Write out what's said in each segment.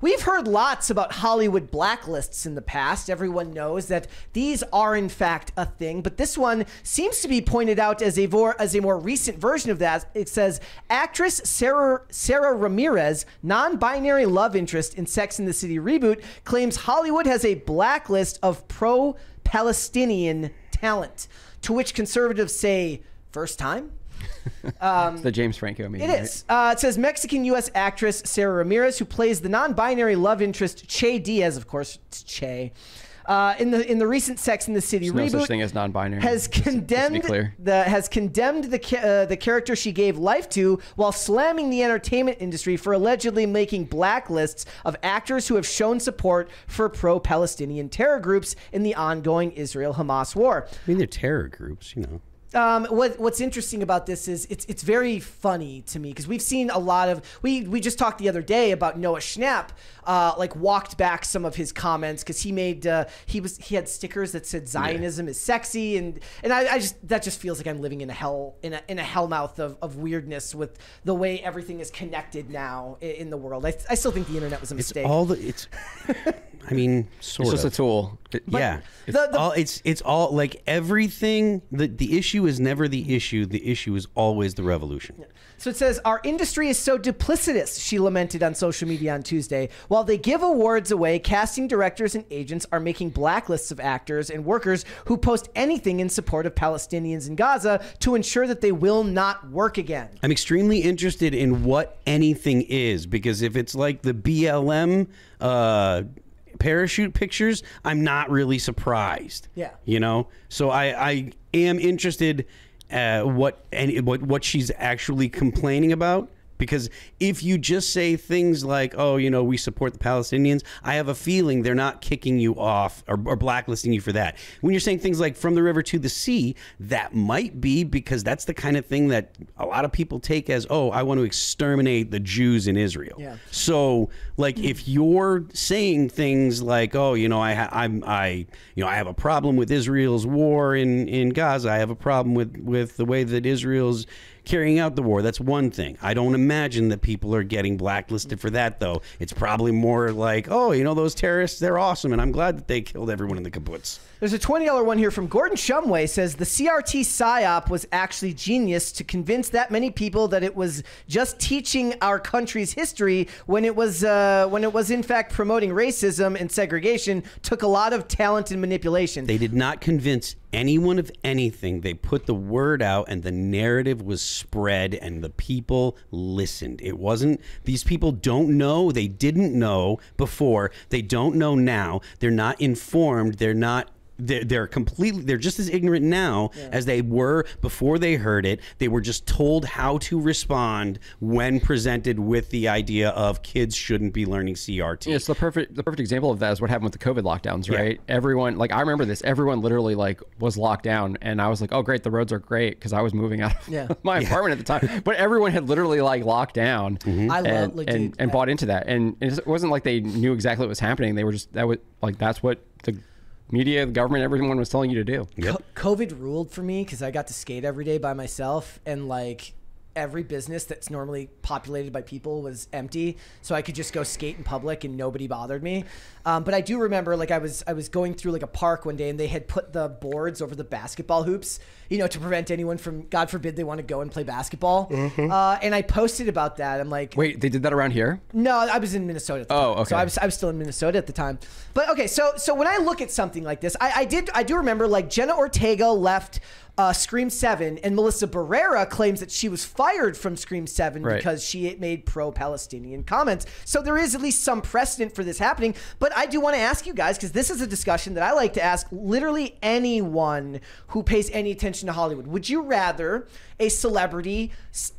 We've heard lots about Hollywood blacklists in the past. Everyone knows that these are in fact a thing, but this one seems to be pointed out as a more recent version of that. It says, actress Sarah Ramirez, non-binary love interest in Sex and the City reboot, claims Hollywood has a blacklist of pro-Palestinian talent, to which conservatives say, first time? It's the James Franco meeting. It is. It says Mexican-U.S. actress Sarah Ramirez, who plays the non-binary love interest Che Diaz, of course, it's Che, in the recent Sex and the City There's reboot, no such thing as non-binary. has condemned the character she gave life to, while slamming the entertainment industry for allegedly making blacklists of actors who have shown support for pro-Palestinian terror groups in the ongoing Israel-Hamas war. I mean, they're terror groups, you know. What's interesting about this is it's very funny to me, because we've seen a lot of, we just talked the other day about Noah Schnapp, like walked back some of his comments because he made he had stickers that said Zionism is sexy, and I just, that just feels like I'm living in a hellmouth of weirdness with the way everything is connected now in the world. I still think the internet was a mistake. I mean, sort of. It's just a tool. Yeah. It's all like everything. The issue is never the issue. The issue is always the revolution. Yeah. So it says, our industry is so duplicitous, she lamented on social media on Tuesday. While they give awards away, casting directors and agents are making blacklists of actors and workers who post anything in support of Palestinians in Gaza to ensure that they will not work again. I'm extremely interested in what anything is, because if it's like the BLM parachute pictures, I'm not really surprised. Yeah. You know? So I am interested what she's actually complaining about. Because if you just say things like, oh, you know, we support the Palestinians, I have a feeling they're not kicking you off or blacklisting you for that. When you're saying things like from the river to the sea, that might be because that's the kind of thing that a lot of people take as, oh, I want to exterminate the Jews in Israel. Yeah. So, like, if you're saying things like, oh, you know, I have a problem with Israel's war in Gaza, I have a problem with the way that Israel's carrying out the war, that's one thing. I don't imagine that people are getting blacklisted for that, though. It's probably more like, oh, you know, those terrorists, they're awesome, and I'm glad that they killed everyone in the kibbutz. There's a $20 one here from Gordon Shumway. Says the CRT PSYOP was actually genius to convince that many people that it was just teaching our country's history when it was in fact promoting racism and segregation. Took a lot of talent and manipulation. They did not convince anyone of anything. They put the word out and the narrative was spread and the people listened. It wasn't, these people don't know, they didn't know before, they don't know now, they're not informed, they're completely, they're just as ignorant now as they were before they heard it. They were just told how to respond when presented with the idea of kids shouldn't be learning CRT. Yeah, it's the perfect example of that is what happened with the COVID lockdowns, right? Yeah. Everyone, like, I remember this, everyone literally like was locked down, and I was like, oh great, the roads are great, because I was moving out of my apartment at the time. But everyone had literally like locked down and bought into that. And it wasn't like they knew exactly what was happening. They were just, that's what the media, the government, everyone was telling you to do. Yep. COVID ruled for me because I got to skate every day by myself, and like every business that's normally populated by people was empty, so I could just go skate in public and nobody bothered me. But I do remember, like, I was going through like a park one day, and they had put the boards over the basketball hoops, you know, to prevent anyone from, God forbid, they want to go and play basketball. And I posted about that. I'm like, wait, they did that around here? No, I was in Minnesota at the time. Okay. So I was still in Minnesota at the time. But okay, so when I look at something like this, I do remember, like, Jenna Ortega left Scream 7, and Melissa Barrera claims that she was fired from Scream 7 because she made pro-Palestinian comments. So there is at least some precedent for this happening. But I do want to ask you guys, because this is a discussion that I like to ask literally anyone who pays any attention to Hollywood. Would you rather a celebrity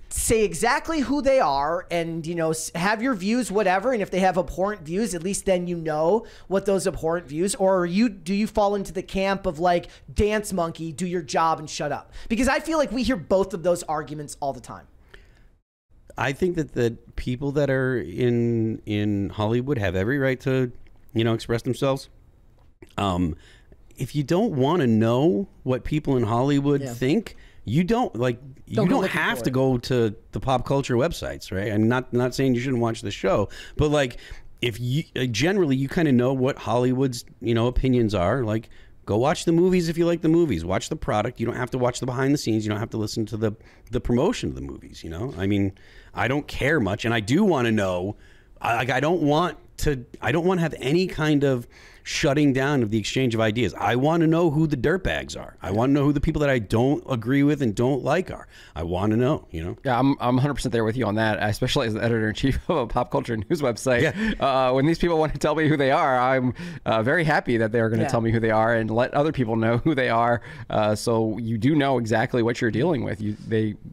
say exactly who they are and, you know, have your views, whatever, and if they have abhorrent views, at least then you know what those abhorrent views, or do you fall into the camp of like, dance monkey, do your job and shut up? Because I feel like we hear both of those arguments all the time. I think that the people that are in Hollywood have every right to, you know, express themselves. If you don't want to know what people in Hollywood think, you don't have to go to the pop culture websites, right? I'm not saying you shouldn't watch the show, but like, if you generally you kind of know what Hollywood's opinions are. Like, go watch the movies if you like the movies. Watch the product. You don't have to watch the behind the scenes. You don't have to listen to the promotion of the movies. I mean, I don't care much, and I do want to know. I don't want to have any kind of shutting down of the exchange of ideas. I want to know who the dirtbags are. I want to know who the people that I don't agree with and don't like are. I want to know, Yeah, I'm 100% there with you on that, especially as the editor-in-chief of a pop culture news website. Yeah. When these people want to tell me who they are, I'm very happy that they're going to tell me who they are and let other people know who they are. So you do know exactly what you're dealing with.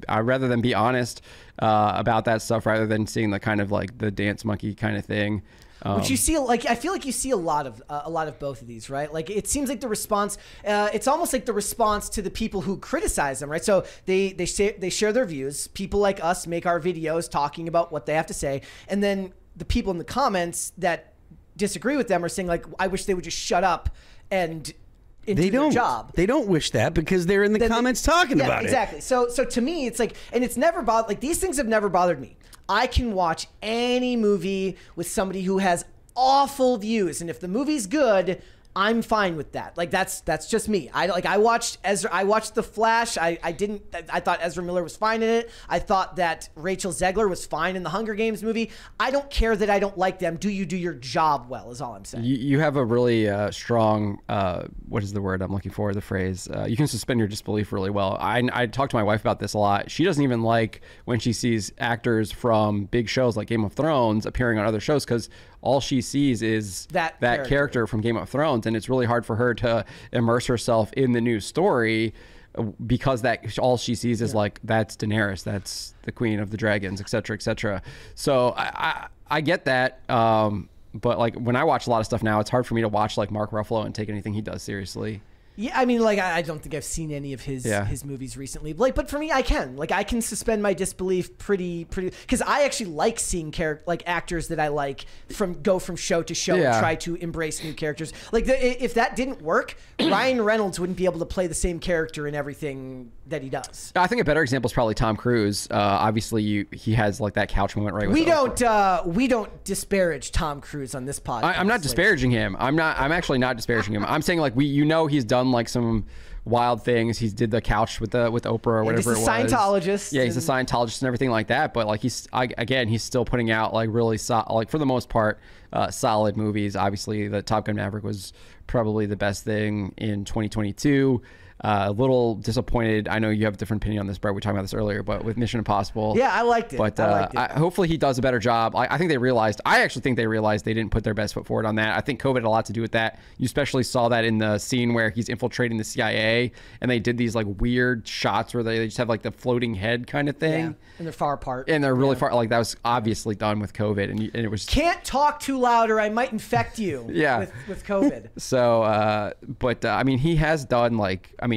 Rather than be honest about that stuff, rather than seeing the kind of like the dance monkey kind of thing. Which you see, like, I feel like you see a lot of both of these, right? Like, it seems like the response, it's almost like the response to the people who criticize them, right? So they share their views. People like us make our videos talking about what they have to say, and then the people in the comments that disagree with them are saying, like, I wish they would just shut up and do their job. They don't wish that because they're in the comments talking about it. Exactly. So to me, it's like, and it's never bothered. Like, these things have never bothered me. I can watch any movie with somebody who has awful views, and if the movie's good, I'm fine with that. Like, that's just me. I watched The Flash. I thought Ezra Miller was fine in it. I thought that Rachel Zegler was fine in the Hunger Games movie. I don't care that I don't like them. Do you do your job well is all I'm saying. You have a really strong, what is the word I'm looking for, the phrase, you can suspend your disbelief really well. I talk to my wife about this a lot. She doesn't even like when she sees actors from big shows like Game of Thrones appearing on other shows because all she sees is that character from Game of Thrones, and it's really hard for her to immerse herself in the new story because all she sees is like, that's Daenerys, that's the Queen of the Dragons, et cetera, et cetera. So I get that, but like when I watch a lot of stuff now, it's hard for me to watch like Mark Ruffalo and take anything he does seriously. Yeah, I mean, like, I don't think I've seen any of his movies recently. Like, but for me, I can suspend my disbelief pretty, because I actually like seeing actors that I like go from show to show and try to embrace new characters. Like, if that didn't work, Ryan Reynolds wouldn't be able to play the same character in everything that he does. I think a better example is probably Tom Cruise. Obviously, he has like that couch moment, right? We don't disparage Tom Cruise on this podcast. I'm not disparaging him. I'm actually not disparaging him. I'm saying like he's done like some wild things. He did the couch with Oprah or whatever it was. He's a Scientologist. Yeah, he's a Scientologist and everything like that. But like he's still putting out like really like for the most part solid movies. Obviously, the Top Gun Maverick was probably the best thing in 2022. A little disappointed. I know you have a different opinion on this, Brett. We were talking about this earlier, but with Mission Impossible. Yeah, I liked it. But hopefully he does a better job. I actually think they realized they didn't put their best foot forward on that. I think COVID had a lot to do with that. You especially saw that in the scene where he's infiltrating the CIA, and they did these like weird shots where they just have like the floating head kind of thing. Yeah, and they're far apart. And they're really far. Like that was obviously done with COVID, and it was. Can't talk too loud or I might infect you. With COVID. So, I mean, he has done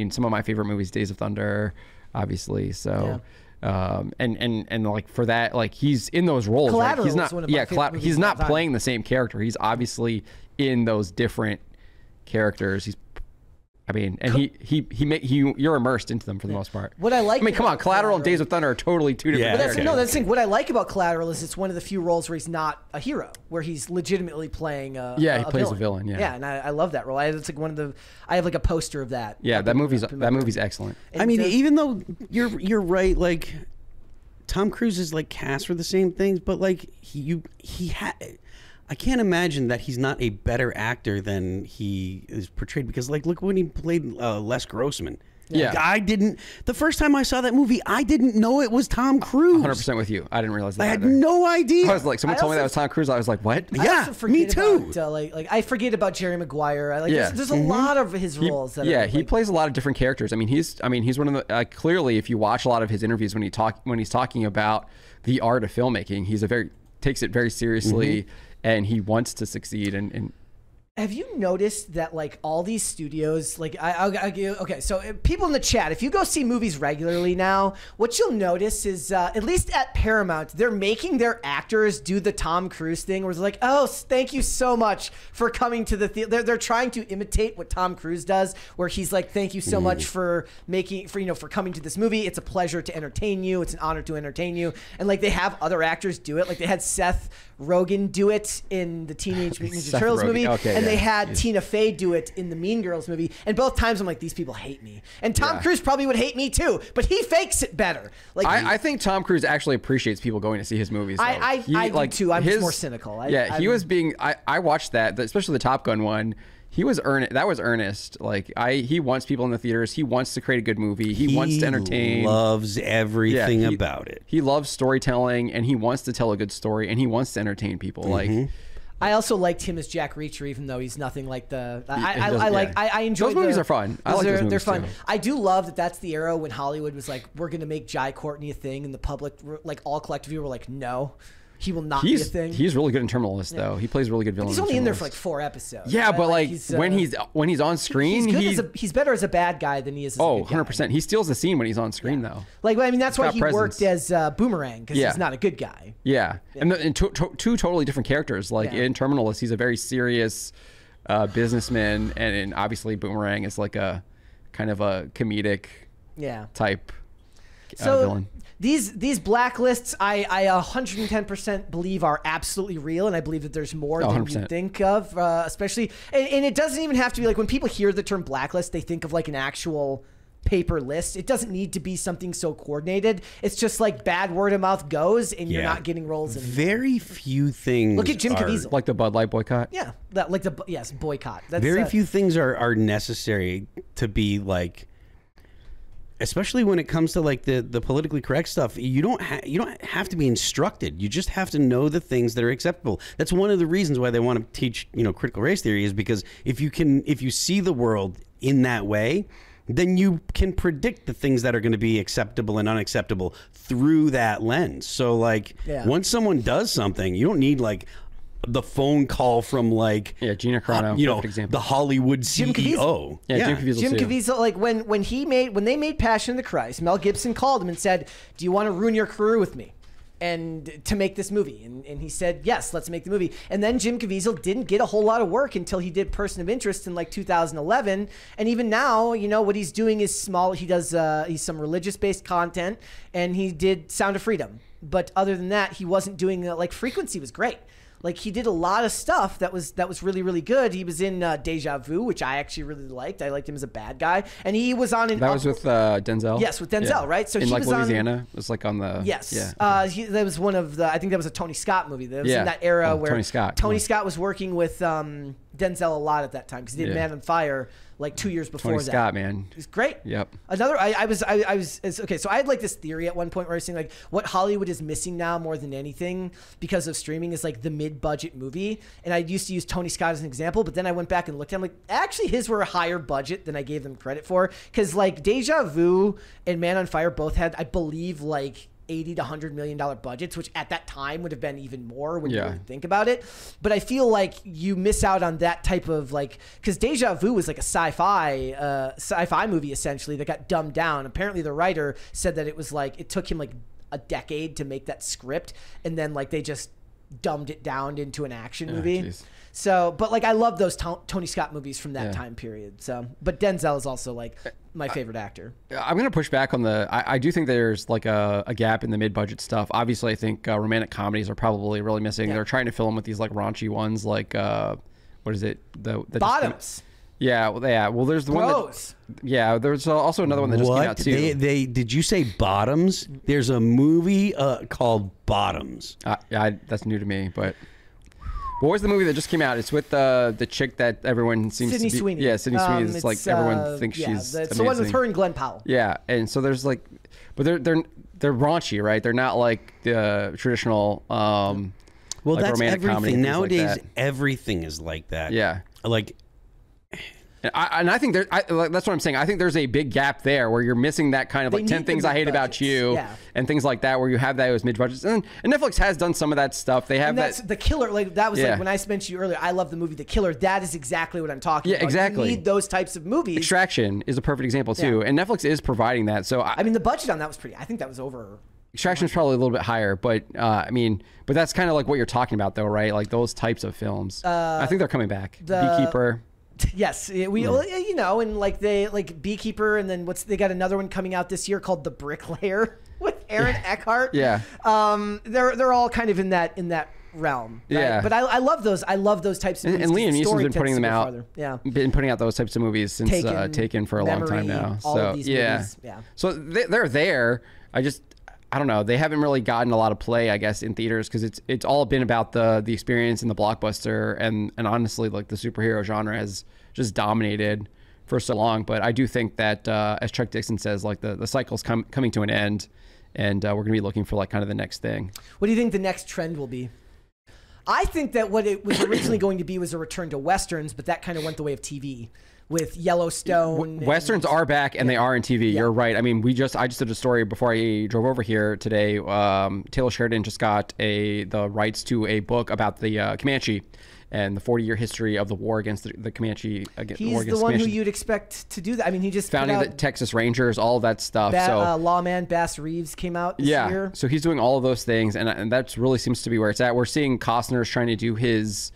some of my favorite movies, Days of Thunder, obviously. So, and like for that, like he's in those roles. Collateral right? He's not. Is one of my favorite movies he's not of all playing time. the same character. He's obviously in those different characters. You're immersed into them for the most part. What I like. I mean, come on, Collateral and Days of Thunder are totally two different. But that's the thing. What I like about Collateral is it's one of the few roles where he's not a hero, where he's legitimately playing a he plays a villain. Yeah, and I love that role. It's like I have like a poster of that. Yeah, that movie's excellent. And I mean, even though you're right, like Tom Cruise is like cast for the same things, but like I can't imagine that he's not a better actor than he is portrayed, because like look when he played Les Grossman. Yeah. The first time I saw that movie, I didn't know it was Tom Cruise. 100% with you. I didn't realize that. I had no idea. I was like, someone told me that was Tom Cruise. I was like, what? Me too. About, I forget about Jerry Maguire. There's a lot of his roles. He plays a lot of different characters. I mean, he's one of the clearly, if you watch a lot of his interviews when he's talking about the art of filmmaking, takes it very seriously, and he wants to succeed. And Have you noticed that like all these studios, like okay, so people in the chat, if you go see movies regularly now, what you'll notice is at least at Paramount, they're making their actors do the Tom Cruise thing where it's like, oh, thank you so much for coming to the theater. They're trying to imitate what Tom Cruise does, where he's like, thank you so much for coming to this movie. It's a pleasure to entertain you. It's an honor to entertain you. And like they have other actors do it. Like they had Seth Rogen do it in the Teenage Mutant Ninja Turtles movie. Okay, and they had Tina Fey do it in the Mean Girls movie. And both times I'm like, these people hate me. And Tom Cruise probably would hate me too, but he fakes it better. Like I think Tom Cruise actually appreciates people going to see his movies. I do too. I'm just more cynical. He was being. I watched that, especially the Top Gun one. He was earnest. That was earnest. Like he wants people in the theaters. He wants to create a good movie. He wants to entertain. He loves everything about it. He loves storytelling, and he wants to tell a good story, and he wants to entertain people. Like I also liked him as Jack Reacher, even though he's nothing like the. I enjoy those movies are fun. I like those movies. They're fun. Too. I do love that. That's the era when Hollywood was like, we're gonna make Jai Courtney a thing, and the public, like all collectively, were like, no. He will not be a thing. He's really good in Terminalist, though. He plays really good villains. He's only in there for like 4 episodes. Yeah, but like when he's on screen, he's better as a bad guy than he is as a good guy. 100%. He steals the scene when he's on screen, though. Like, I mean, that's why he worked as Boomerang, because he's not a good guy. Yeah. And two totally different characters. Like in Terminalist, he's a very serious businessman, and obviously Boomerang is like a kind of a comedic type villain. These blacklists, I 110% believe are absolutely real, and I believe that there's more than you think of, especially, and it doesn't even have to be like when people hear the term blacklist, they think of like an actual paper list. It doesn't need to be something so coordinated. It's just like bad word of mouth goes, and you're not getting roles anymore. Very few things. Look at Jim Caviezel. Like the Bud Light boycott. Yeah, boycott. That's, very few things are necessary to be like. Especially when it comes to like the politically correct stuff, you don't have to be instructed. You just have to know the things that are acceptable. That's one of the reasons why they want to teach, critical race theory, is because if you see the world in that way, then you can predict the things that are going to be acceptable and unacceptable through that lens. So like once someone does something, you don't need like the phone call from like Gina Carano, example. The Hollywood CEO. Jim Caviezel. Jim Caviezel, like when they made Passion of the Christ, Mel Gibson called him and said, "Do you want to ruin your career with me?" And to make this movie, and he said, "Yes, let's make the movie." And then Jim Caviezel didn't get a whole lot of work until he did Person of Interest in like 2011. And even now, what he's doing is small. He does he's some religious based content, and he did Sound of Freedom. But other than that, he wasn't doing like Frequency was great. Like he did a lot of stuff that was really, really good. He was in Deja Vu, which I actually really liked. I liked him as a bad guy, and he was on. That was with Denzel. Yes, with Denzel, right? So in he like was Louisiana. It was like on the. Yes, yeah. That was one of the. I think that was a Tony Scott movie. That was in that era where Tony Scott was working with Denzel a lot at that time because he did Man on Fire like 2 years before Tony that. Scott, man. He's great. Yep. Another, I was okay. So I had like this theory at one point where I was saying like what Hollywood is missing now more than anything because of streaming is like the mid-budget movie. And I used to use Tony Scott as an example, but then I went back and looked at him like actually his were a higher budget than I gave them credit for. Because like Deja Vu and Man on Fire both had, I believe, like $80 to $100 million budgets, which at that time would have been even more when you really think about it. But I feel like you miss out on that type of like, because Deja Vu was like a sci-fi movie essentially that got dumbed down. Apparently the writer said that it was like, it took him like a decade to make that script, and then like they just dumbed it down into an action movie. Geez. So, but like I love those Tony Scott movies from that time period. So, but Denzel is also like my favorite actor. I'm going to push back on the, I do think there's like a gap in the mid-budget stuff. Obviously, I think romantic comedies are probably really missing. They're trying to fill them with these like raunchy ones like, what is it? The Bottoms. Well, there's the one that, there's also another one that just came out too. Did you say Bottoms? There's a movie called Bottoms. That's new to me, but what was the movie that just came out? It's with the chick that everyone seems Sydney to be. Sweeney. Yeah, Sydney Sweeney. It's like everyone thinks she's it's amazing. the one with her and Glenn Powell. Yeah, and so there's like, but they're raunchy, right? They're not like the traditional. Well, like that's romantic everything comedy, nowadays. like that. Everything is like that. Yeah, like. And I think that's what I'm saying. I think there's a big gap there where you're missing that kind of like 10 Things I Hate About You and things like that, where you have those mid budgets. And Netflix has done some of that stuff. They have and that's The Killer. Like that was like when I mentioned you earlier. I love the movie The Killer. That is exactly what I'm talking about. Yeah, exactly. You need those types of movies. Extraction is a perfect example too, and Netflix is providing that. So I mean, the budget on that was pretty. I think that was over. Extraction is probably a little bit higher, but I mean, but that's kind of like what you're talking about, though, right? Like those types of films. I think they're coming back. Beekeeper. Yes, you know, and like Beekeeper, and then they got another one coming out this year called The Bricklayer with Aaron Eckhart. Yeah. They're all kind of in that realm. Right? Yeah. But I love those. I love those types of movies. And Liam Neeson's been putting them out. Farther. Yeah. Been putting out those types of movies since Taken for a long time now. All of these movies. Yeah. So they're there. I don't know. They haven't really gotten a lot of play, I guess, in theaters because it's all been about the experience and the blockbuster, and honestly, like the superhero genre has just dominated for so long. But I do think that, as Chuck Dixon says, like the cycle's coming to an end, and we're gonna be looking for like kind of the next thing. What do you think the next trend will be? I think that what it was originally going to be was a return to westerns, but that kind of went the way of TV. With Yellowstone. Westerns are back, and they are in TV. Yeah. You're right. I mean, I just did a story before I drove over here today. Taylor Sheridan just got the rights to a book about the Comanche and the 40-year history of the war against the Comanche. He's the one who you'd expect to do that. I mean, he just founding the Texas Rangers, all of that stuff. Lawman Bass Reeves came out this year. So he's doing all of those things, and that really seems to be where it's at. We're seeing Costner's trying to do his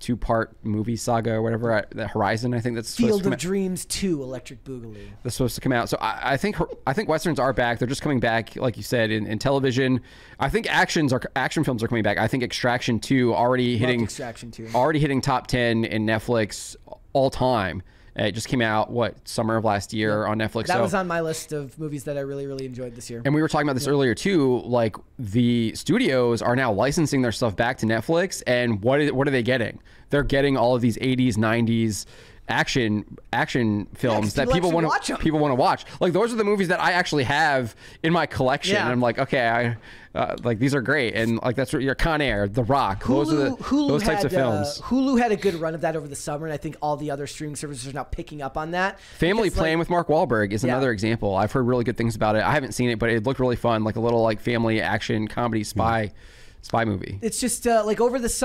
2-part movie saga or whatever, the Horizon, I think that's Field of Dreams 2 Electric Boogaloo. That's supposed to come out. So I think westerns are back. They're just coming back, like you said, in television. I think action films are coming back. I think Extraction 2 already hitting top 10 in Netflix all time. It just came out, summer of last year on Netflix. That was on my list of movies that I really, really enjoyed this year. And we were talking about this earlier, too. Like, the studios are now licensing their stuff back to Netflix. And what are they getting? They're getting all of these 80s, 90s action films that people want to watch. Like, those are the movies that I actually have in my collection. And I'm like, okay, like these are great, and like that's your Con Air, The Rock. Those are those types of films. Hulu had a good run of that over the summer, and I think all the other streaming services are now picking up on that. Family Plan with Mark Wahlberg is another example. I've heard really good things about it. I haven't seen it, but it looked really fun, like a little like family action comedy spy movie. It's just like over this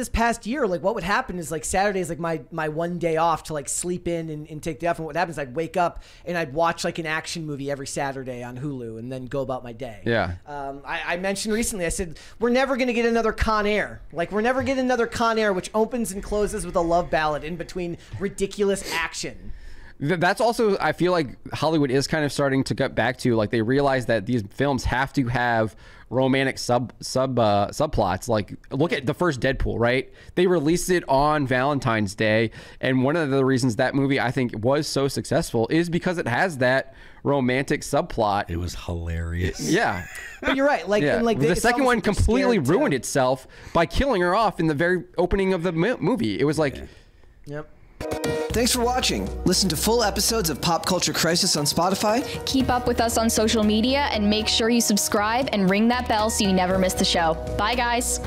past year, like what would happen is like Saturday is like my one day off to like sleep in and take the off. And what happens, I'd wake up and I'd watch like an action movie every Saturday on Hulu and then go about my day. Yeah. I mentioned recently, I said, we're never going to get another Con Air. Like we're never getting another Con Air, which opens and closes with a love ballad in between ridiculous action. That's also, I feel like Hollywood is kind of starting to get back to, like, they realize that these films have to have romantic subplots. Like, look at the first Deadpool, right? They released it on Valentine's Day, and one of the reasons that movie I think was so successful is because it has that romantic subplot. It was hilarious. Yeah. But you're right. Like, yeah. And like the second one completely ruined itself by killing her off in the very opening of the movie. It was like... Yep. Thanks for watching. Listen to full episodes of Pop Culture Crisis on Spotify. Keep up with us on social media and make sure you subscribe and ring that bell so you never miss the show. Bye, guys.